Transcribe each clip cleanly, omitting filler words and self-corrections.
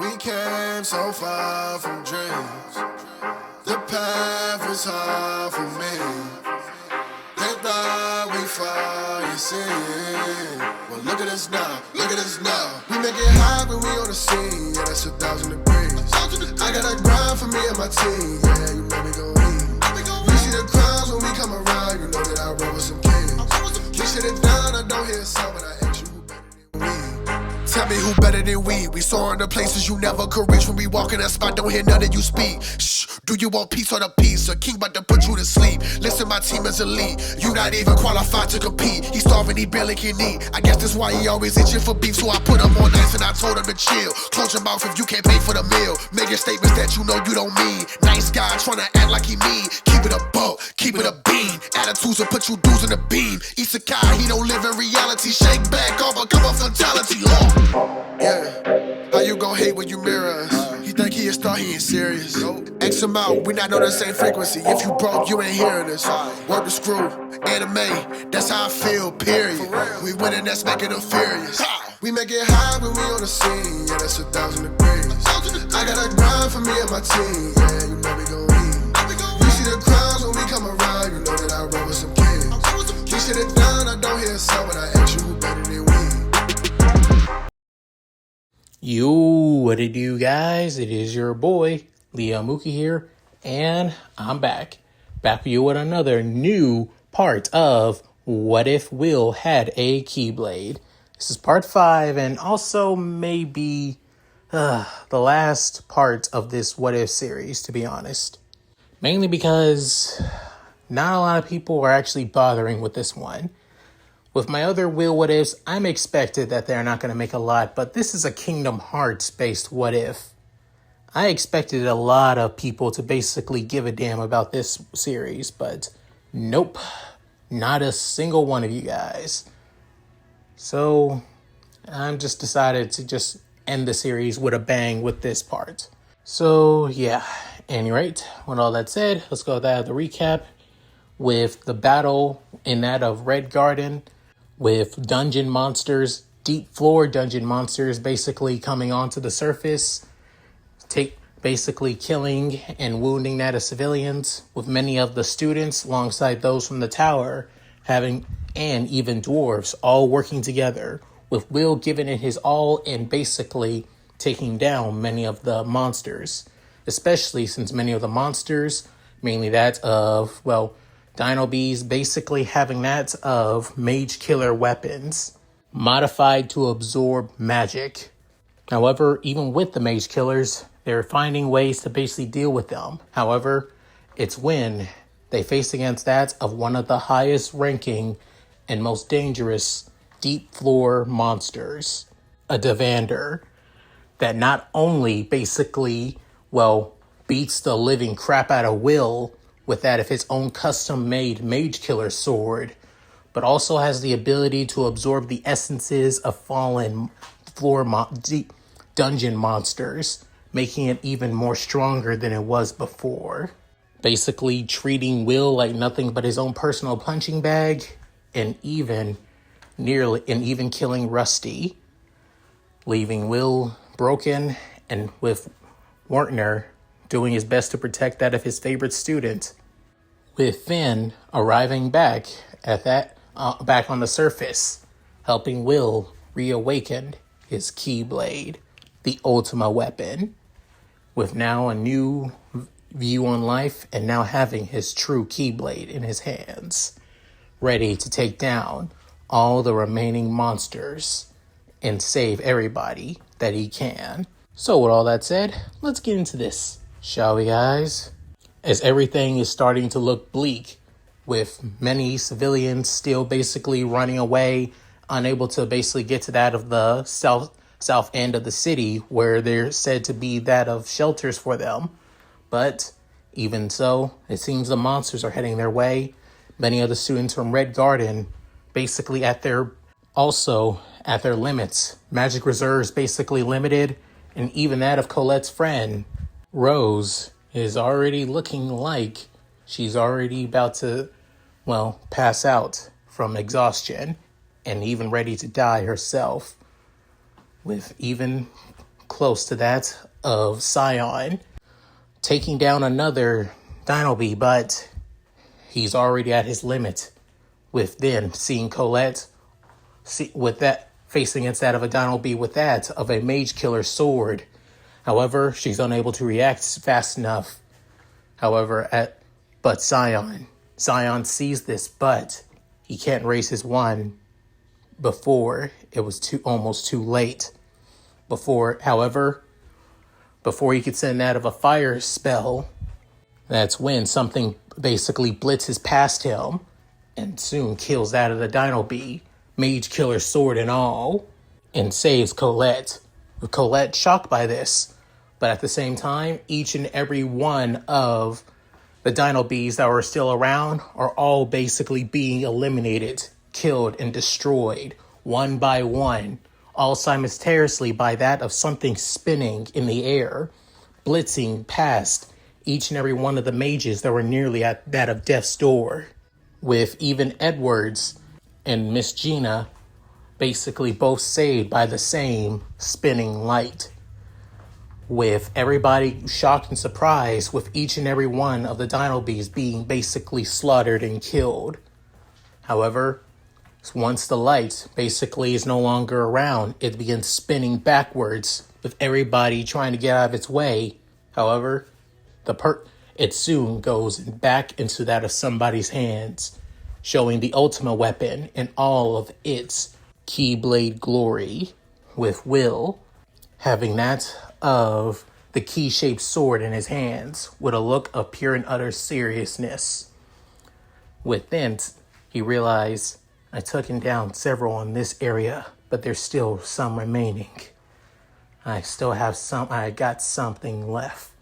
We came so far from dreams. The path was hard for me. They thought we fall, you see. Well, look at us now, look at us now. We make it hot when we on the scene. Yeah, that's 1,000 degrees. I got a grind for me and my team. Yeah, you know we gon' eat. You see the crowds when we come around. You know that I roll with some kings. We sit it down, I don't hear a sound, but I ask you who better than we. Tell me who better than we. We soaring to places you never could reach. When we walk in that spot, don't hear none of you speak. Shh, do you want peace or the peace? A king about to put you to sleep. Listen, my team is elite. You not even qualified to compete. He starving, he barely can eat. I guess that's why he always itching for beef. So I put him on ice and I told him to chill. Close your mouth if you can't pay for the meal. Making statements that you know you don't mean. Nice guy trying to act like he mean. Keep it a buck, keep it a bean. Attitudes will put you dudes in the beam. Isekai, he don't live in reality. Shake back, all become a fatality. Yeah, how you gon' hate when you mirror us? He think he a star, he ain't serious. X him out, we not on the same frequency. If you broke, you ain't hearing this. Work the screw, anime, that's how I feel, period. We winning, that's making them furious. We make it high when we on the scene, yeah, that's 1,000 degrees. I got a grind for me and my team, yeah, you know we gon' eat. You see the crowds when we come around, you know that I roll with some kings. We sit it down, I don't hear a sound, but I ask you who better than we. Yo, what it do, guys? It is your boy, Leo Mookie here, and I'm back with you with another new part of What If Will Had a Keyblade. This is part 5, and also maybe the last part of this What If series, to be honest. Mainly because not a lot of people are actually bothering with this one. With my other Will What Ifs, I'm expected that they're not going to make a lot, but this is a Kingdom Hearts based What If. I expected a lot of people to basically give a damn about this series, but nope, not a single one of you guys. So I'm just decided to just end the series with a bang with this part. So yeah, any rate, with all that said, let's go with the recap with the battle in that of Red Garden, with dungeon monsters, deep floor dungeon monsters basically coming onto the surface, basically killing and wounding that of civilians, with many of the students alongside those from the tower and even dwarves all working together, with Will giving it his all and basically taking down many of the monsters, especially since many of the monsters, mainly that of, Dino Bees, basically having that of mage killer weapons, modified to absorb magic. However, even with the mage killers, they're finding ways to basically deal with them. However, it's when they face against that of one of the highest ranking and most dangerous deep floor monsters, a Deander, that not only basically, beats the living crap out of Will with that of his own custom-made mage killer sword, but also has the ability to absorb the essences of fallen dungeon monsters, making it even more stronger than it was before. Basically treating Will like nothing but his own personal punching bag, and even killing Rusty, leaving Will broken, and with Wartner doing his best to protect that of his favorite student, with Finn arriving back on the surface, helping Will reawaken his Keyblade, the ultimate weapon, with now a new view on life and now having his true Keyblade in his hands, ready to take down all the remaining monsters and save everybody that he can. So with all that said, let's get into this, shall we, guys? As everything is starting to look bleak, with many civilians still basically running away, unable to basically get to that of the south end of the city, where they're said to be that of shelters for them. But even so, it seems the monsters are heading their way. Many of the students from Red Garden basically at their limits. Magic reserves basically limited, and even that of Colette's friend, Rose, is already looking like she's already about to, pass out from exhaustion and even ready to die herself, with even close to that of Scion, taking down another Dino Bee, but he's already at his limit. With then seeing Colette with that facing against that of a Dino Bee with that of a Mage Killer sword. However, she's unable to react fast enough. But Scion sees this, but he can't raise his wand before it was almost too late. Before he could send that of a fire spell, that's when something basically blitzes past him and soon kills that of the Dino Bee, Mage Killer sword and all, and saves Colette. With Colette shocked by this, but at the same time, each and every one of the Dino Bees that were still around are all basically being eliminated, killed, and destroyed, one by one, all simultaneously by that of something spinning in the air, blitzing past each and every one of the mages that were nearly at that of death's door, with even Edwards and Miss Gina basically both saved by the same spinning light. With everybody shocked and surprised with each and every one of the Dino Bees being basically slaughtered and killed. However, once the light basically is no longer around, it begins spinning backwards with everybody trying to get out of its way. However, it soon goes back into that of somebody's hands, showing the ultimate weapon in all of its Keyblade glory, with Will having that of the key-shaped sword in his hands with a look of pure and utter seriousness. Within, he realized, I took him down several in this area, but there's still some remaining. I got something left.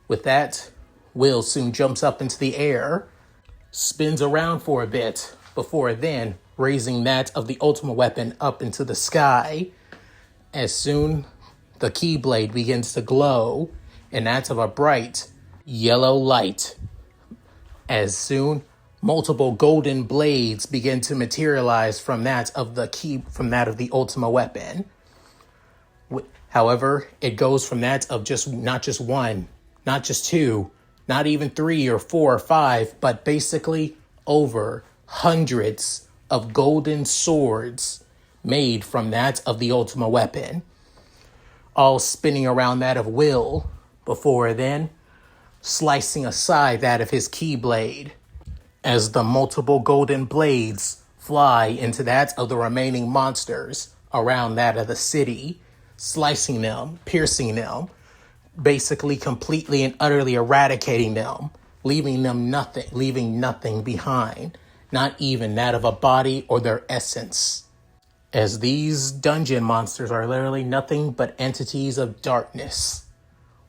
With that, Will soon jumps up into the air, spins around for a bit, before then raising that of the ultimate weapon up into the sky. As soon the Keyblade begins to glow, and that of a bright yellow light. As soon multiple golden blades begin to materialize from that of the ultimate weapon. However, it goes from that of not just one, not just two, not even 3 or 4 or 5, but basically over hundreds of golden swords made from that of the ultimate weapon, all spinning around that of Will, before then slicing aside that of his Keyblade, as the multiple golden blades fly into that of the remaining monsters around that of the city, slicing them, piercing them, basically completely and utterly eradicating them, leaving nothing behind, not even that of a body or their essence. As these dungeon monsters are literally nothing but entities of darkness.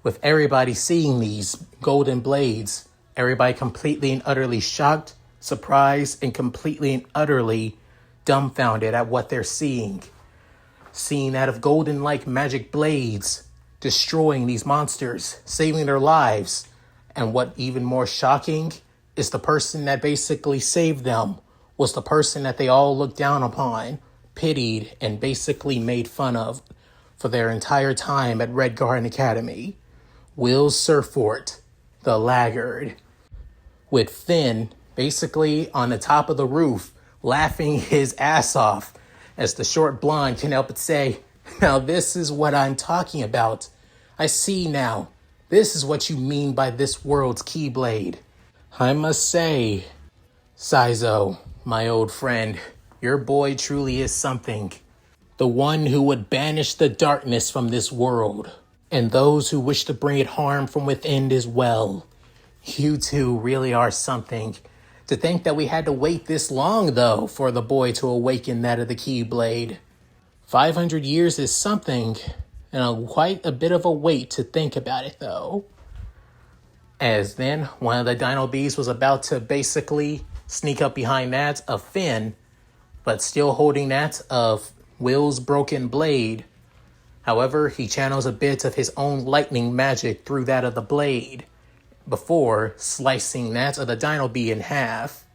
With everybody seeing these golden blades, everybody completely and utterly shocked, surprised, and completely and utterly dumbfounded at what they're seeing. Seeing that of golden-like magic blades destroying these monsters, saving their lives. And what even more shocking is the person that basically saved them was the person that they all looked down upon, pitied, and basically made fun of for their entire time at Red Garden Academy. Will Surfort, the laggard, with Finn basically on the top of the roof, laughing his ass off, as the short blonde can help but say, now this is what I'm talking about. I see now. This is what you mean by this world's Keyblade. I must say, Saizo, my old friend, your boy truly is something. The one who would banish the darkness from this world, and those who wish to bring it harm from within as well. You two really are something. To think that we had to wait this long, though, for the boy to awaken that of the Keyblade. 500 years is something, and quite a bit of a wait to think about it, though. As then, one of the Dino Bees was about to basically sneak up behind that of Finn, but still holding that of Will's broken blade. However, he channels a bit of his own lightning magic through that of the blade, before slicing that of the Dino Bee in half,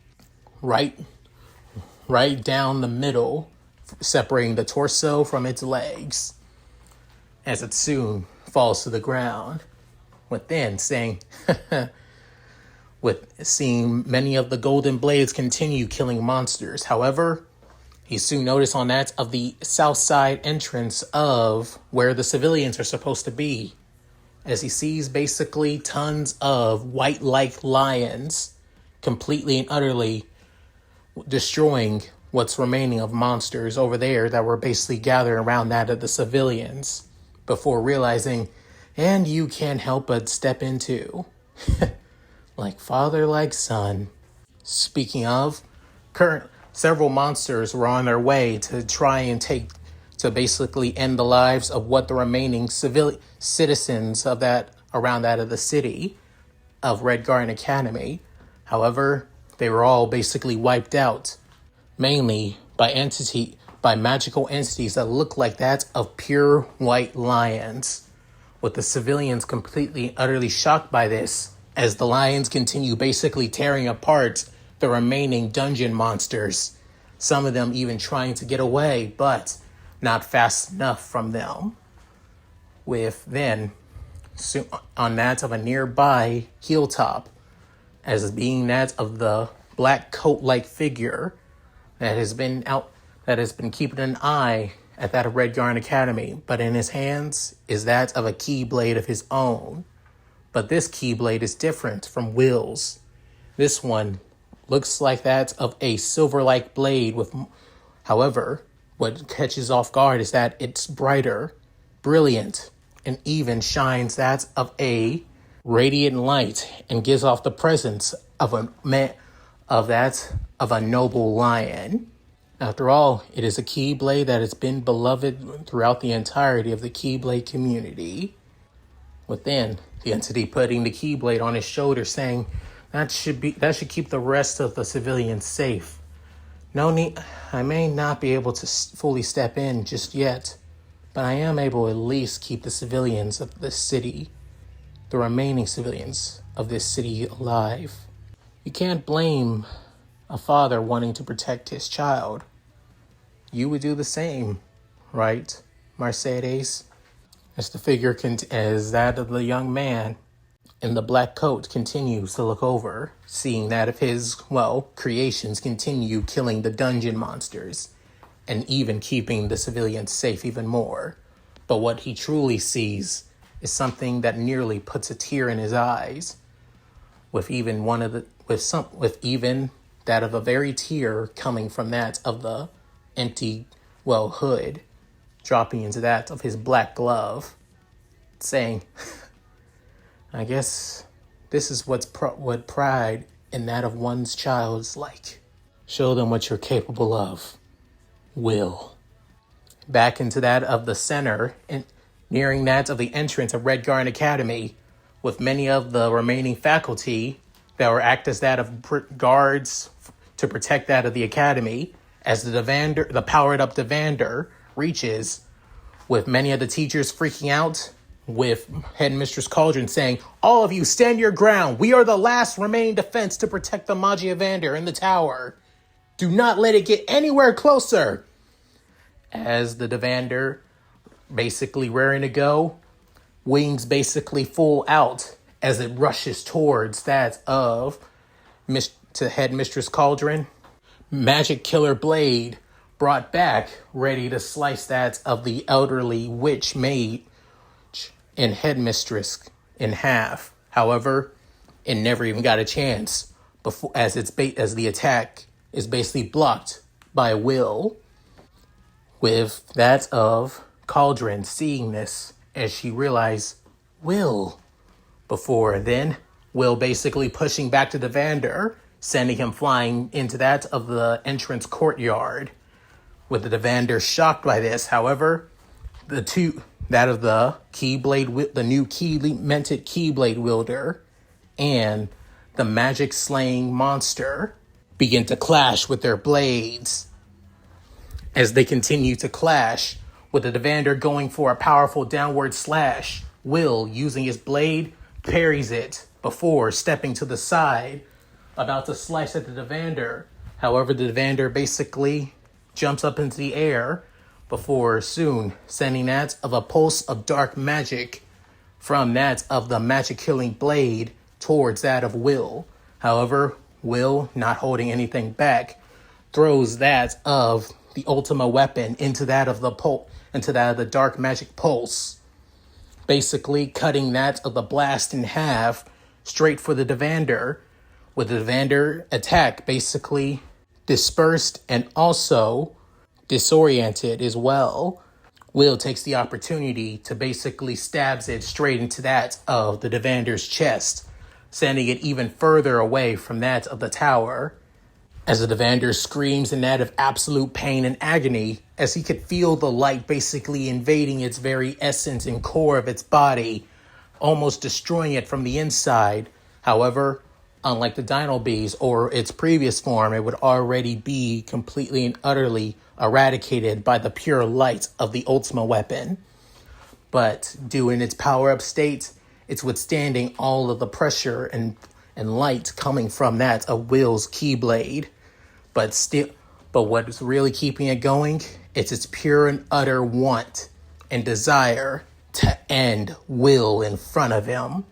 right down the middle, separating the torso from its legs. as it soon falls to the ground. Within saying, with seeing many of the golden blades continue killing monsters. However, he soon noticed on that of the south side entrance of where the civilians are supposed to be, as he sees basically tons of white-like lions completely and utterly destroying what's remaining of monsters over there that were basically gathered around that of the civilians, before realizing, and you can't help but step into. Like father, like son. Speaking of, several monsters were on their way to try and to basically end the lives of what the remaining citizens of that around that of the city of Red Garden Academy. However, they were all basically wiped out, mainly by magical entities that look like that of pure white lions, with the civilians completely and utterly shocked by this, as the lions continue basically tearing apart the remaining dungeon monsters, some of them even trying to get away, but not fast enough from them. With then, on that of a nearby hilltop, as being that of the black coat-like figure that has been keeping an eye at that of Red Garden Academy, but in his hands is that of a Keyblade of his own. But this Keyblade is different from Will's. This one looks like that of a silver-like blade however, what catches off guard is that it's brighter, brilliant, and even shines that of a radiant light and gives off the presence of a noble lion. After all, it is a Keyblade that has been beloved throughout the entirety of the Keyblade community. Within, the entity putting the Keyblade on his shoulder, saying, that should keep the rest of the civilians safe. No need. I may not be able to fully step in just yet, but I am able to at least keep the civilians of this city, the remaining civilians of this city, alive. You can't blame a father wanting to protect his child. You would do the same, right, Mercedes? As the figure as that of the young man in the black coat continues to look over, seeing that of his, creations continue killing the dungeon monsters and even keeping the civilians safe even more. But what he truly sees is something that nearly puts a tear in his eyes, with even that of a very tear coming from that of the empty, hood, dropping into that of his black glove, saying, I guess this is what pride in that of one's child is like. Show them what you're capable of. Will. Back into that of the center, and nearing that of the entrance of Red Garden Academy, with many of the remaining faculty that were act as that of guards to protect that of the academy, as the powered up Deander reaches, with many of the teachers freaking out, with Headmistress Cauldron saying, all of you stand your ground. We are the last remaining defense to protect the Magia Vander in the tower. Do not let it get anywhere closer. As the Deander basically raring to go, wings basically full out as it rushes towards that of to Headmistress Cauldron. Magic Killer Blade brought back, ready to slice that of the elderly witch maid and Headmistress in half. However, it never even got a chance before, as the attack is basically blocked by Will. With that of Cauldron seeing this, as she realized Will. Before then, Will basically pushing back to Deander, sending him flying into that of the entrance courtyard. With the Deander shocked by this, however, that of the Keyblade, the new minted Keyblade wielder, and the magic slaying monster begin to clash with their blades. As they continue to clash, with the Deander going for a powerful downward slash, Will, using his blade, parries it before stepping to the side, about to slice at the Deander. However, the Deander basically jumps up into the air, before soon sending that of a pulse of dark magic from that of the magic killing blade towards that of Will. However, Will, not holding anything back, throws that of the Ultima weapon into that of the dark magic pulse, basically cutting that of the blast in half straight for the Deander, with the Deander attack basically dispersed and also disoriented as well. Will takes the opportunity to basically stabs it straight into that of the Devander's chest, sending it even further away from that of the tower, as the Devander screams in that of absolute pain and agony, as he could feel the light basically invading its very essence and core of its body, almost destroying it from the inside. However, unlike the Dino Bees or its previous form, it would already be completely and utterly eradicated by the pure light of the Ultima weapon. But due in its power-up state, it's withstanding all of the pressure and light coming from that of Will's Keyblade. But what is really keeping it going, it's its pure and utter want and desire to end Will in front of him.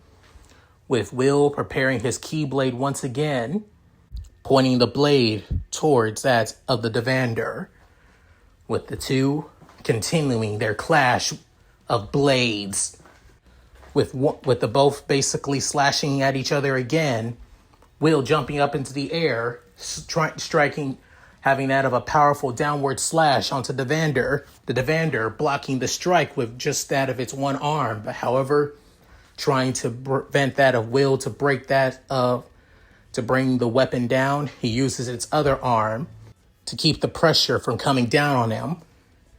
With Will preparing his Keyblade once again, pointing the blade towards that of the Devander, with the two continuing their clash of blades, with the both basically slashing at each other again, Will jumping up into the air, striking, having that of a powerful downward slash onto the Devander blocking the strike with just that of its one arm, but however, trying to prevent that of Will to break that of, to bring the weapon down, he uses its other arm to keep the pressure from coming down on him,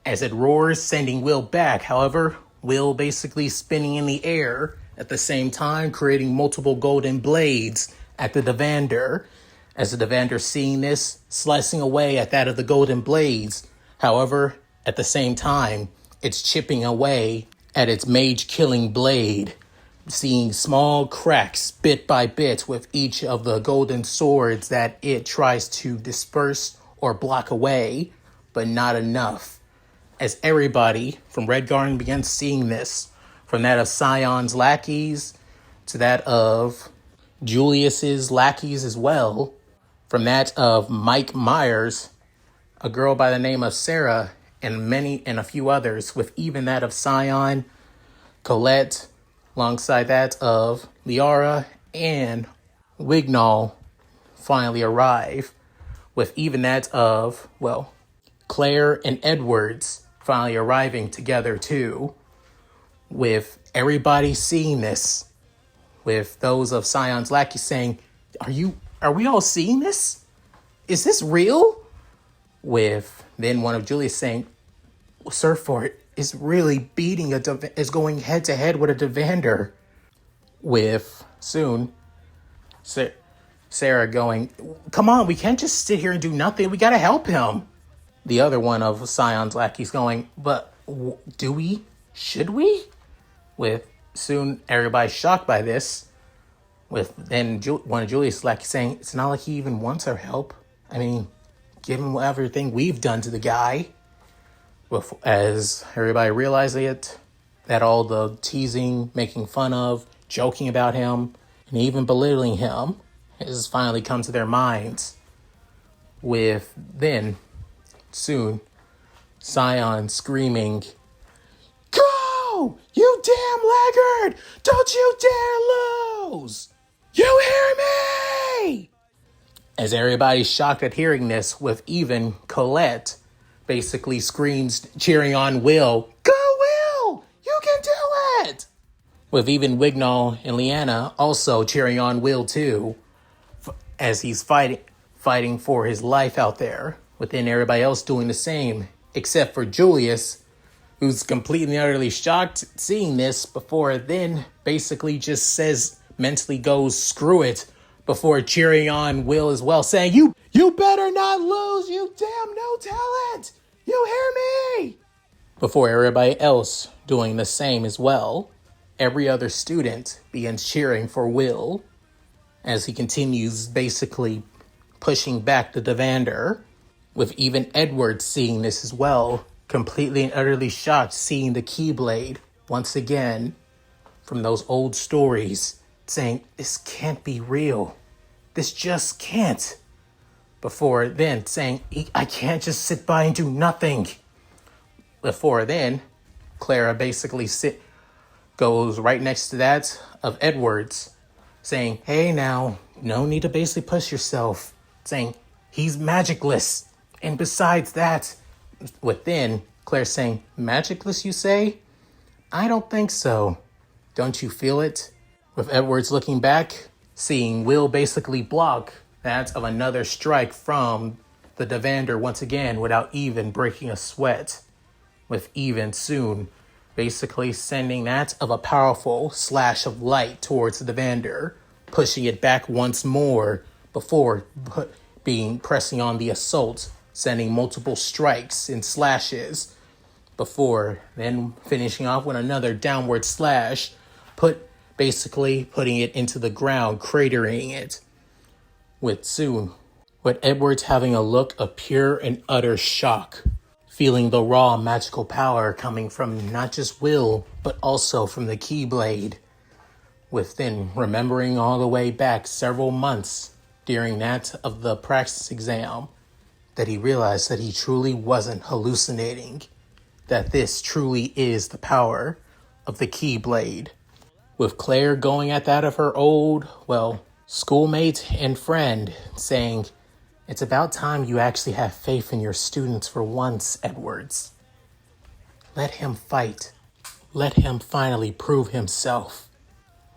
as it roars, sending Will back. However, Will basically spinning in the air at the same time, creating multiple golden blades at the Devander, as the Devander seeing this, slicing away at that of the golden blades. However, at the same time, it's chipping away at its mage-killing blade, seeing small cracks bit by bit with each of the golden swords that it tries to disperse or block away, but not enough. As everybody from Red Garden begins seeing this, from that of Scion's lackeys to that of Julius's lackeys as well, from that of Mike Myers, a girl by the name of Sarah, and a few others, with even that of Scion, Colette, alongside that of Liara and Wignall finally arrive, with even that of, Claire and Edwards finally arriving together too, with everybody seeing this, with those of Scion's lackey saying, are we all seeing this? Is this real? With then one of Julius saying, Surfort is really is going head to head with a Devander. With soon Sarah going, come on, we can't just sit here and do nothing. We gotta help him. The other one of Scion's lackeys going, but do we? Should we? With soon everybody shocked by this. With then one of Julius' lackeys saying, it's not like he even wants our help. I mean, given everything we've done to the guy. As everybody realizes it, that all the teasing, making fun of, joking about him, and even belittling him has finally come to their minds. With then, soon, Scion screaming, go! You damn laggard! Don't you dare lose! You hear me? As everybody's shocked at hearing this, with even Colette basically screams, cheering on Will, go Will! You can do it! With even Wignall and Leanna also cheering on Will too, as he's fighting for his life out there, within everybody else doing the same, except for Julius, who's completely and utterly shocked seeing this, before then basically just mentally goes, screw it, before cheering on Will as well, saying, You better not lose, you damn no talent! You hear me? Before everybody else doing the same as well, every other student begins cheering for Will, as he continues basically pushing back the Devander, with even Edward seeing this as well, completely and utterly shocked seeing the Keyblade once again from those old stories, saying, "This can't be real. This just can't." Before then saying, "I can't just sit by and do nothing." Before then, Clara basically goes right next to that of Edwards, saying, "Hey now, no need to basically push yourself," saying, "He's magicless. And besides that," within, Claire saying, "Magicless, you say? I don't think so. Don't you feel it?" With Edwards looking back, seeing Will basically block that of another strike from the Deander once again without even breaking a sweat. With even soon basically sending that of a powerful slash of light towards the Deander, pushing it back once more before pressing on the assault, sending multiple strikes and slashes before then finishing off with another downward slash, basically putting it into the ground, cratering it. With Edwards having a look of pure and utter shock, feeling the raw magical power coming from not just Will, but also from the Keyblade. Within remembering all the way back several months during that of the practice exam, that he realized that he truly wasn't hallucinating, that this truly is the power of the Keyblade. With Claire going at that of her old, schoolmate and friend, saying, "It's about time you actually have faith in your students for once, Edwards. Let him fight. Let him finally prove himself."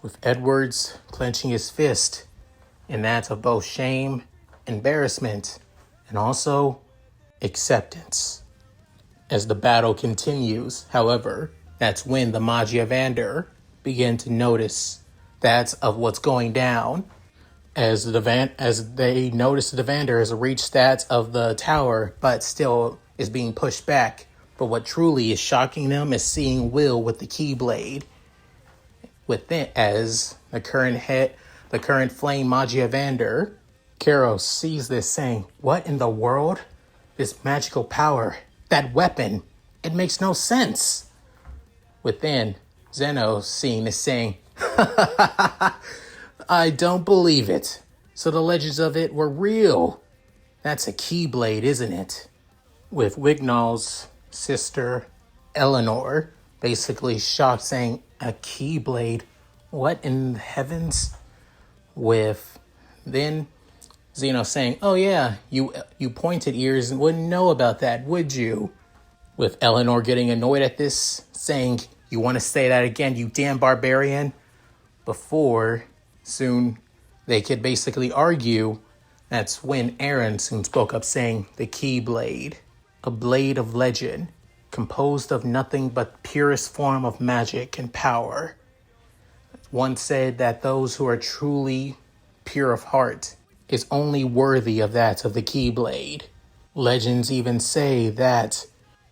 With Edwards clenching his fist in that of both shame, embarrassment, and also acceptance. As the battle continues, however, that's when the Magiavander begin to notice that of what's going down. As they notice the Deander has reached that of the tower, but still is being pushed back. But what truly is shocking them is seeing Will with the Keyblade. Within, as the current flame Magiavander, Karo sees this, saying, "What in the world? This magical power, that weapon, it makes no sense." Within, Zeno seeing this, saying, "I don't believe it. So the legends of it were real. That's a Keyblade, isn't it?" With Wignall's sister, Eleanor, basically shocked, saying, "A Keyblade? What in the heavens?" With then Zeno saying, "Oh yeah, you pointed ears and wouldn't know about that, would you?" With Eleanor getting annoyed at this, saying, "You want to say that again, you damn barbarian?" Before soon they could basically argue, that's when Aaron soon spoke up, saying, "The Keyblade, a blade of legend, composed of nothing but purest form of magic and power. One said that those who are truly pure of heart is only worthy of that of the Keyblade. Legends even say that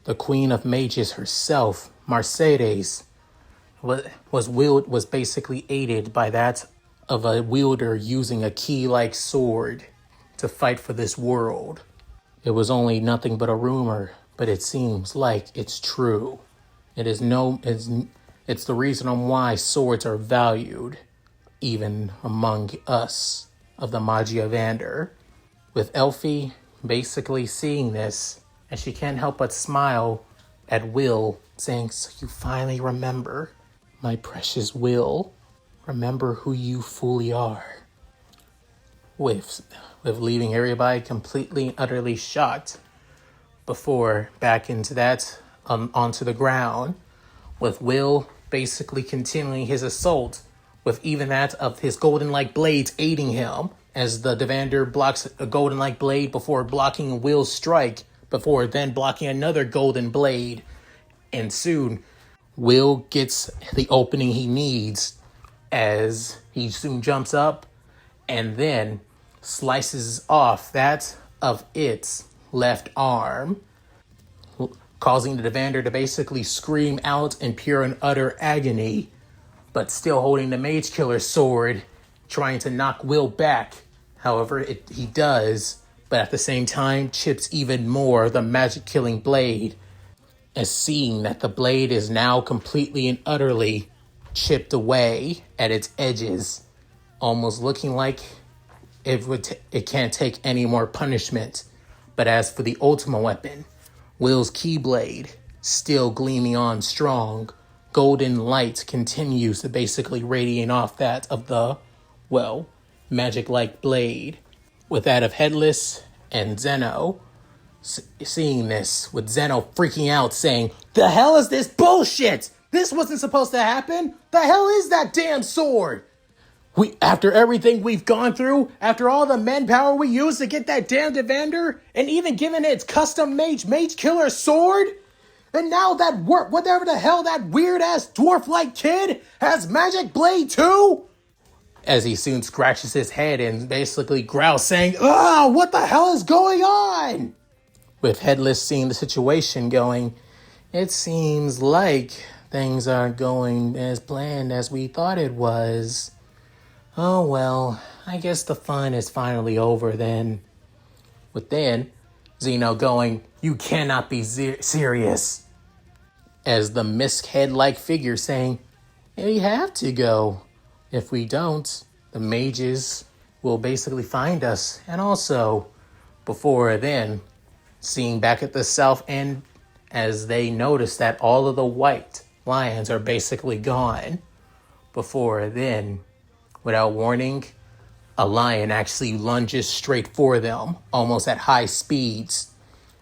the Queen of Mages herself, Mercedes, was basically aided by that of a wielder using a key-like sword to fight for this world. It was only nothing but a rumor, but it seems like it's true. It's the reason on why swords are valued, even among us of the Magiavander." With Elfie basically seeing this, and she can't help but smile at Will, saying, "So you finally remember, my precious Will. Remember who you fully are." With leaving everybody completely and utterly shocked before back into that onto the ground, with Will basically continuing his assault, with even that of his golden-like blades aiding him, as the Deander blocks a golden-like blade before blocking Will's strike, before then blocking another golden blade. And soon, Will gets the opening he needs as he soon jumps up and then slices off that of its left arm, causing the Deander to basically scream out in pure and utter agony, but still holding the Mage Killer sword, trying to knock Will back. However, he does, but at the same time chips even more the magic killing blade, as seeing that the blade is now completely and utterly chipped away at its edges, almost looking like it can't take any more punishment. But as for the ultimate weapon, Will's Keyblade, still gleaming on strong, golden light continues to basically radiate off that of the, well, magic-like blade, with that of Headless and Zeno. Seeing this, with Zeno freaking out, saying, "The hell is this bullshit? This wasn't supposed to happen. The hell is that damn sword? After everything we've gone through, after all the manpower we used to get that damn Deander, and even giving it its custom mage killer sword, and now that whatever the hell that weird ass dwarf-like kid has magic blade too?" As he soon scratches his head and basically growls, saying, "Ah, what the hell is going on?" With Headless seeing the situation going, "It seems like things aren't going as planned as we thought it was. Oh well, I guess the fun is finally over then." With then, Zeno going, "You cannot be serious." As the mist head-like figure saying, "We have to go. If we don't, the mages will basically find us. And also, before then," seeing back at the south end, as they notice that all of the white lions are basically gone. Before then, without warning, a lion actually lunges straight for them, almost at high speeds.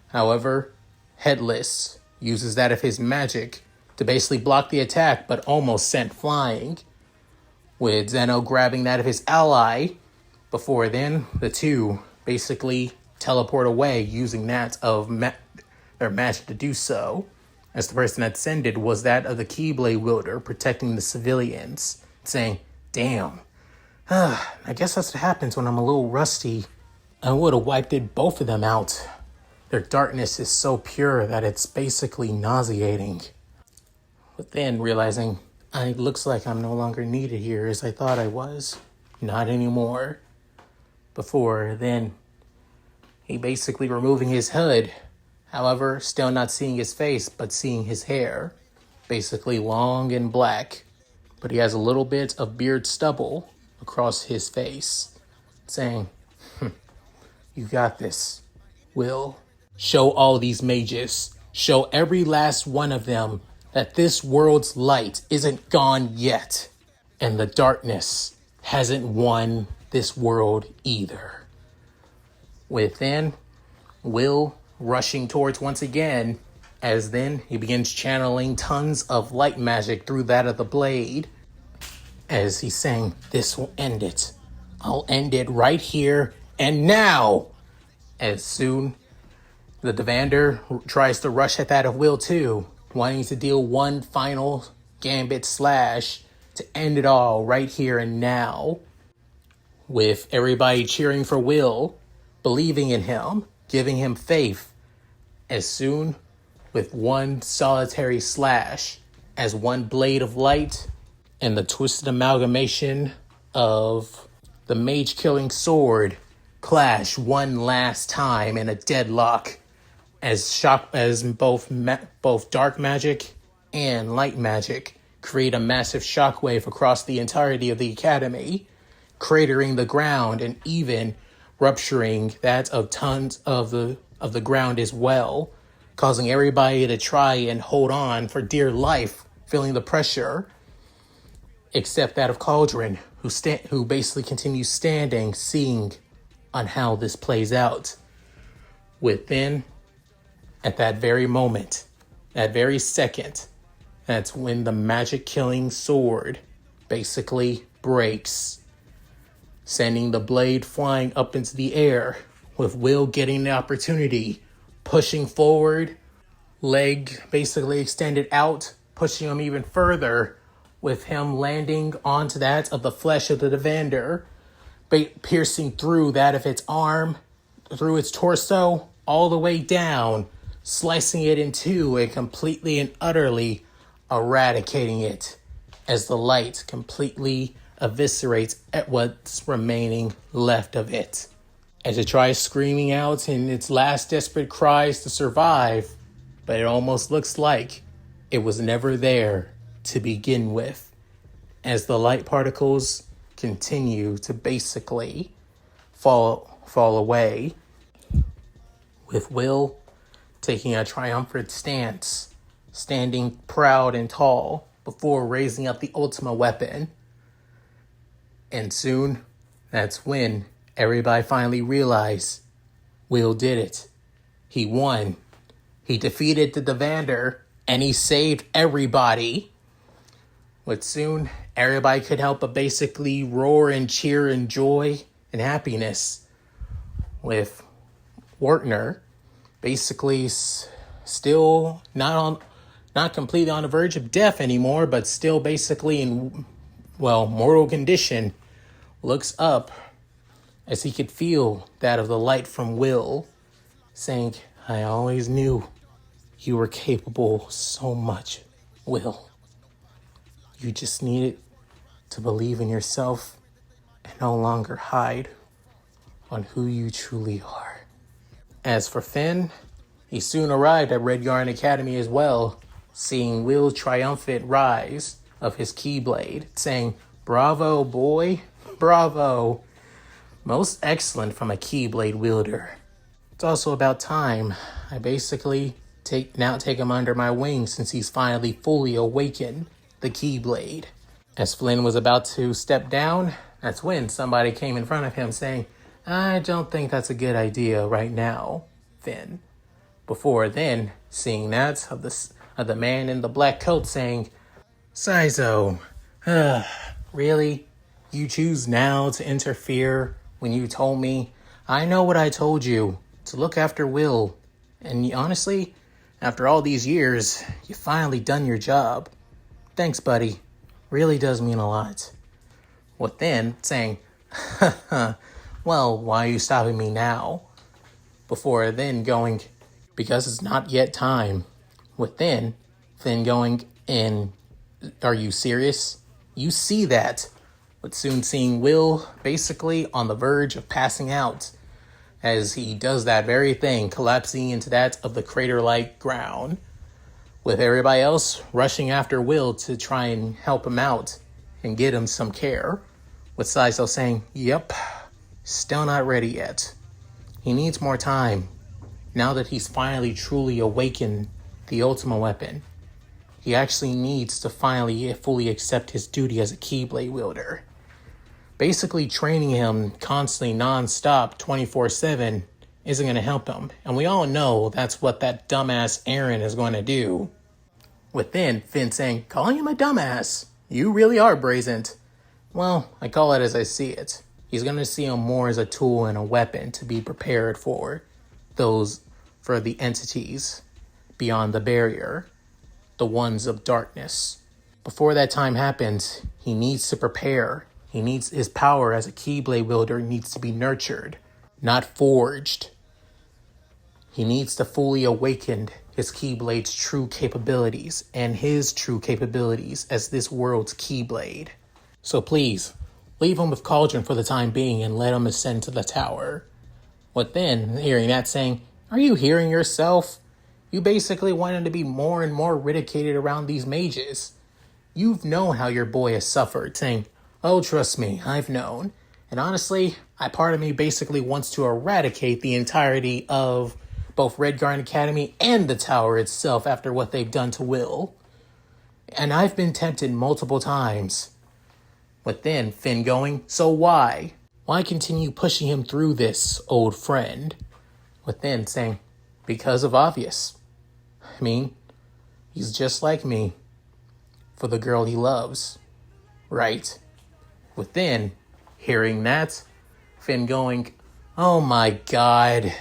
However, Headless uses that of his magic to basically block the attack, but almost sent flying, with Zeno grabbing that of his ally. Before then, the two basically teleport away using that of their magic to do so, as the person that sended was that of the Keyblade wielder protecting the civilians, saying, "Damn, I guess that's what happens when I'm a little rusty. I would have wiped both of them out. Their darkness is so pure that it's basically nauseating." But then realizing, it looks like I'm no longer needed here as I thought I was. Not anymore. Before then, he basically removing his hood. However, still not seeing his face, but seeing his hair. Basically long and black. But he has a little bit of beard stubble across his face. Saying, "You got this, Will. Show all these mages. Show every last one of them that this world's light isn't gone yet. And the darkness hasn't won this world either." Within, Will rushing towards once again, as then he begins channeling tons of light magic through that of the blade, as he's saying, "This will end it. I'll end it right here and now." As soon the Deander tries to rush at that of Will too, wanting to deal one final gambit slash to end it all right here and now. With everybody cheering for Will, believing in him, giving him faith. As soon, with one solitary slash, as one blade of light and the twisted amalgamation of the mage-killing sword clash one last time in a deadlock, as both dark magic and light magic create a massive shockwave across the entirety of the academy, cratering the ground and even rupturing that of tons of the ground as well, causing everybody to try and hold on for dear life, feeling the pressure, except that of Cauldron, who basically continues standing, seeing on how this plays out. Within, at that very moment, that very second, that's when the magic-killing sword basically breaks, sending the blade flying up into the air, with Will getting the opportunity, pushing forward, leg basically extended out, pushing him even further, with him landing onto that of the flesh of the Deander, piercing through that of its arm, through its torso, all the way down, slicing it in two and completely and utterly eradicating it, as the light completely eviscerates at what's remaining left of it. As it tries screaming out in its last desperate cries to survive, but it almost looks like it was never there to begin with, as the light particles continue to basically fall away, with Will taking a triumphant stance, standing proud and tall before raising up the ultimate weapon. And soon, that's when everybody finally realized Will did it. He won. He defeated the Deander, and he saved everybody. But soon, everybody could help but basically roar and cheer in joy and happiness, with Wertner basically still not completely on the verge of death anymore, but still basically in, mortal condition, looks up as he could feel that of the light from Will, saying, "I always knew you were capable so much, Will. You just needed to believe in yourself and no longer hide on who you truly are." As for Finn, he soon arrived at Red Yarn Academy as well, seeing Will's triumphant rise of his Keyblade, saying, "Bravo, boy, bravo. Most excellent from a Keyblade wielder. It's also about time I basically take him under my wing, since he's finally fully awakened the Keyblade." As Flynn was about to step down, that's when somebody came in front of him saying, "I don't think that's a good idea right now, Finn." Before then, seeing that of the man in the black coat saying, "Saizo, really? You choose now to interfere when you told me? I know what I told you, to look after Will. And honestly, after all these years, you finally done your job. Thanks, buddy. Really does mean a lot." With then saying, "Well, why are you stopping me now?" Before then going, "Because it's not yet time." With then going, "And are you serious? You see that?" But soon seeing Will basically on the verge of passing out, as he does that very thing, collapsing into that of the crater-like ground, with everybody else rushing after Will to try and help him out and get him some care, with Saizo saying, "Yep, still not ready yet. He needs more time. Now that he's finally truly awakened the ultimate weapon, he actually needs to finally fully accept his duty as a Keyblade wielder. Basically training him constantly non-stop 24/7 isn't going to help him. And we all know that's what that dumbass Aaron is going to do." With then Finn saying, "Calling him a dumbass? You really are brazen." Well, I call it as I see it. He's going to see him more as a tool and a weapon to be prepared for the entities beyond the barrier, the ones of darkness. Before that time happens, he needs to prepare. His power as a Keyblade wielder needs to be nurtured, not forged. He needs to fully awaken his Keyblade's true capabilities and his true capabilities as this world's Keyblade. So please, leave him with Cauldron for the time being and let him ascend to the tower." What then, hearing that saying, "Are you hearing yourself? You basically want him to be more and more ridicated around these mages. You've known how your boy has suffered," saying, "Oh, trust me, I've known. And honestly, part of me basically wants to eradicate the entirety of both Red Guard Academy and the tower itself after what they've done to Will. And I've been tempted multiple times." With then Finn going, "So why? Why continue pushing him through this, old friend?" With then saying, "Because of obvious. I mean, he's just like me. For the girl he loves. Right?" With then, hearing that, Finn going, "Oh my God.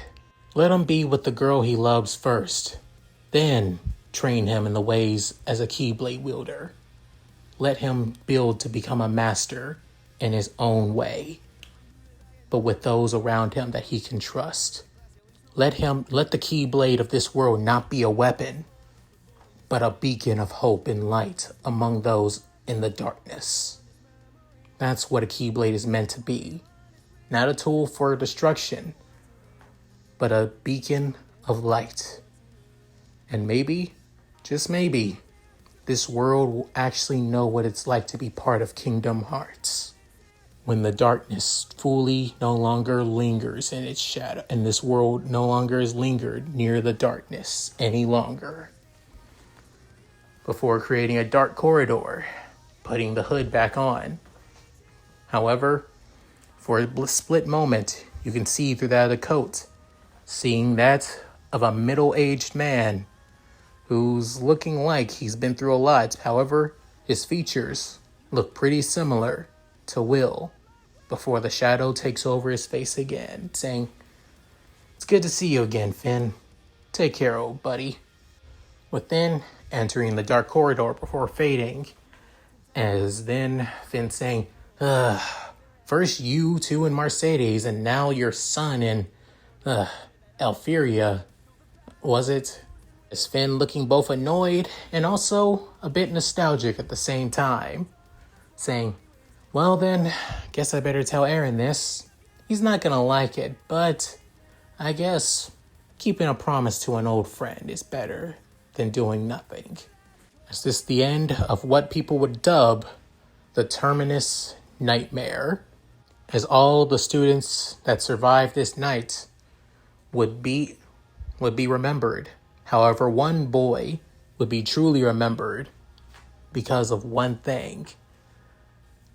Let him be with the girl he loves first. Then train him in the ways as a Keyblade wielder. Let him build to become a master in his own way, but with those around him that he can trust. Let the Keyblade of this world not be a weapon, but a beacon of hope and light among those in the darkness. That's what a Keyblade is meant to be. Not a tool for destruction, but a beacon of light. And maybe, just maybe, this world will actually know what it's like to be part of Kingdom Hearts. When the darkness fully no longer lingers in its shadow, and this world no longer is lingered near the darkness any longer. Before creating a dark corridor, putting the hood back on. However, for a split moment, you can see through that of the coat, seeing that of a middle-aged man who's looking like he's been through a lot. However, his features look pretty similar to Will before the shadow takes over his face again, saying, "It's good to see you again, Finn. Take care, old buddy." Within entering the dark corridor before fading, as then Finn saying, "First you two in Mercedes, and now your son in Alferia, was it?" As Finn looking both annoyed and also a bit nostalgic at the same time, saying, "Well then, guess I better tell Aaron this. He's not gonna like it, but I guess keeping a promise to an old friend is better than doing nothing." Is this the end of what people would dub the Terminus Nightmare? As all the students that survived this night would be remembered. However, one boy would be truly remembered because of one thing.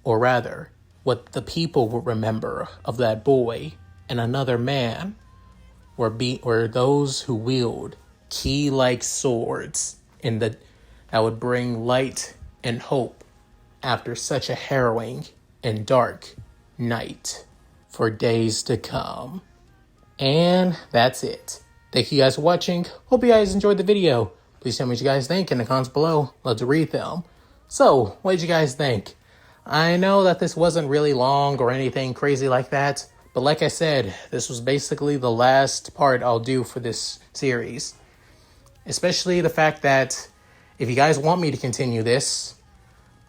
Or rather, what the people would remember of that boy and another man were those who wield key-like swords that would bring light and hope after such a harrowing and dark night for days to come. And that's it. Thank you guys for watching. Hope you guys enjoyed the video. Please tell me what you guys think in the comments below. Love to read them. So, what did you guys think? I know that this wasn't really long or anything crazy like that, but like I said, this was basically the last part I'll do for this series. Especially the fact that if you guys want me to continue this,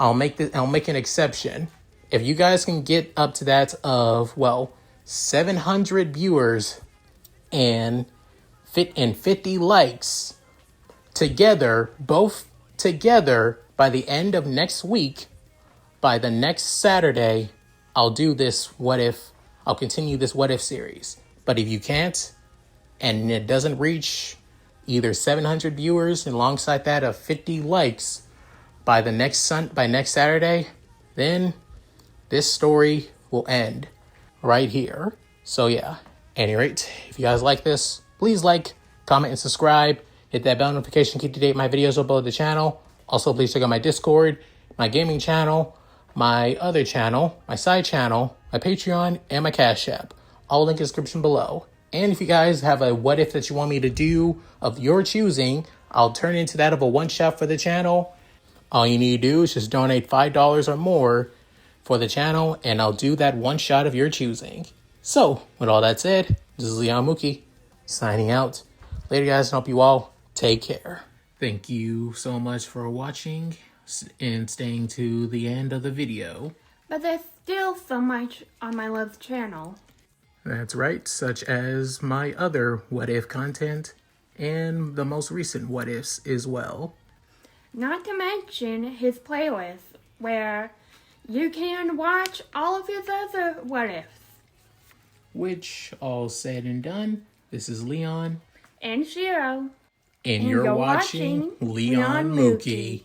I'll make an exception. If you guys can get up to that of, 700 viewers and 50 likes together, both together, by the end of next week, by the next Saturday, I'll do this I'll continue this what if series. But if you can't, and it doesn't reach either 700 viewers and alongside that of 50 likes by next Saturday, then this story will end right here. So yeah, at any rate, if you guys like this, please like, comment, and subscribe. Hit that bell notification, keep to date my videos upload the channel. Also, please check out my Discord, my gaming channel, my other channel, my side channel, my Patreon, and my Cash App. All link in the description below. And if you guys have a what if that you want me to do of your choosing, I'll turn into that of a one-shot for the channel. All you need to do is just donate $5 or more for the channel, and I'll do that one shot of your choosing. So, with all that said, this is Leon Mookie, signing out. Later, guys, and hope you all take care. Thank you so much for watching and staying to the end of the video. But there's still so much on my love channel. That's right, such as my other what if content and the most recent what ifs as well. Not to mention his playlist, where you can watch all of his other what ifs. Which, all said and done, this is Leon. And Shiro. And you're watching Leon Mookie.